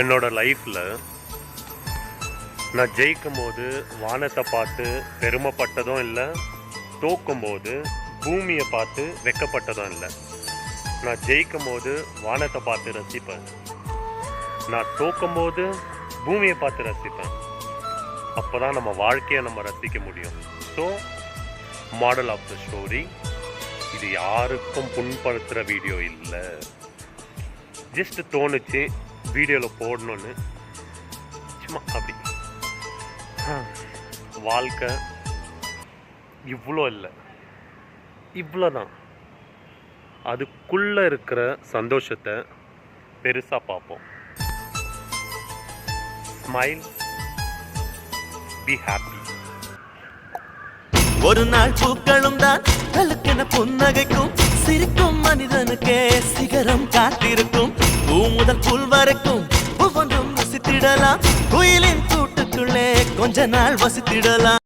என்னோட லைஃப்பில் நான் ஜெயிக்கும் போது வானத்தை பார்த்து பெருமைப்பட்டதும் இல்லை, தோக்கும்போது பூமியை பார்த்து வெக்கப்பட்டதும் இல்லை. நான் ஜெயிக்கும் போது வானத்தை பார்த்து ரசிப்பேன், நான் தோக்கும்போது பூமியை பார்த்து ரசிப்பேன். அப்போ தான் நம்ம வாழ்க்கையை நம்ம ரசிக்க முடியும். So moral of the story இது யாருக்கும் புண்படுத்துகிற வீடியோ இல்லை, ஜஸ்ட் தோணுச்சு வீடியோவில் போடணுன்னு, சும்மா அப்படி. வாழ்க்கை இவ்வளோ இல்லை, இவ்வளோ தான். அதுக்குள்ளே இருக்கிற சந்தோஷத்தை பெருசாக பார்ப்போம். Smile, be happy. ஒரு நாள் பூக்களும் தான் கலக்கென புன்னகைக்கும், சிரிக்கும் மனிதனுக்கே சிகரம் காத்திருக்கும். பூ முதல் புல் வரைக்கும் ஒவ்வொன்றும் ரசித்திடலாம், குயிலின் கூட்டுக்குள்ளே கொஞ்ச நாள் வசித்திடலாம்.